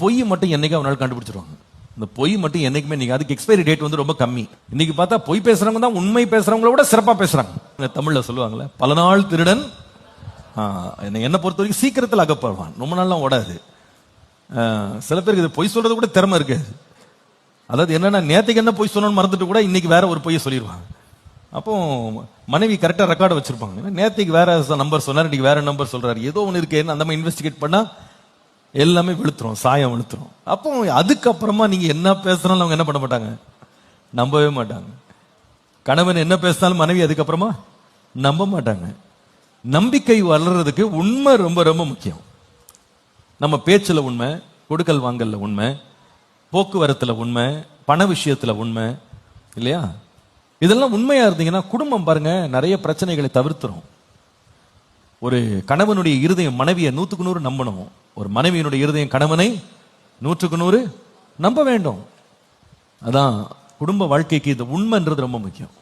பொய் மட்டும் என்னைக்கு அவனால கண்டுபிடிச்சிருவாங்க. இந்த பொய் மட்டும் என்னைக்குமே நீங்க அதுக்கு எக்ஸ்பைரி டேட் வந்து ரொம்ப கம்மி. இன்னைக்கு பார்த்தா பொய் பேசுறவங்க தான் உண்மை பேசுறவங்கள விட சிறப்பா பேசுறாங்க. தமிழ்ல சொல்லுவாங்கல்ல, பல நாள் திருடன் என்ன பொறுத்த வரைக்கும் சீக்கிரத்தில் அகப்படுவான், ரொம்ப நாள்லாம் ஓடாது. சில பேருக்கு இது பொய் சொல்றது கூட திறமை இருக்காது. அதாவது என்னன்னா, நேற்றுக்கு என்ன பொய் சொன்னு மறந்துட்டு கூட இன்னைக்கு வேற ஒரு பொய்யை சொல்லிடுவாங்க. அப்போ மனைவி கரெக்டா ரெக்கார்டு வச்சிருப்பாங்க. நேற்றுக்கு வேற நம்பர் சொன்னார், இன்னைக்கு வேற நம்பர் சொல்றாரு, ஏதோ ஒன்று இருக்கு, அந்த மாதிரி இன்வெஸ்டிகேட் பண்ணா எல்லாமே வெளுத்துரும், சாயம் வெளுத்துரும். அப்போ அதுக்கப்புறமா நீங்க என்ன பேசுறாலும் அவங்க என்ன பண்ண மாட்டாங்க, நம்பவே மாட்டாங்க. கணவன் என்ன பேசினாலும் மனைவி அதுக்கப்புறமா நம்ப மாட்டாங்க. நம்பிக்கை வளர்றதுக்கு உண்மை ரொம்ப ரொம்ப முக்கியம். நம்ம பேச்சுல உண்மை, கொடுக்கல் வாங்கல்ல உண்மை, போக்குவரத்துல உண்மை, பண விஷயத்துல உண்மை, இல்லையா? இதெல்லாம் உண்மையா இருந்தீங்கன்னா குடும்பம் பாருங்க நிறைய பிரச்சனைகளை தவிர்த்துரும். ஒரு கணவனுடைய இருதயம் மனைவியை 100க்கு 100 நம்பணும். ஒரு மனைவியினுடைய இருதயம் கணவனை 100க்கு 100 நம்ப வேண்டும். அதான் குடும்ப வாழ்க்கைக்கு இந்த உண்மைன்றது ரொம்ப முக்கியம்.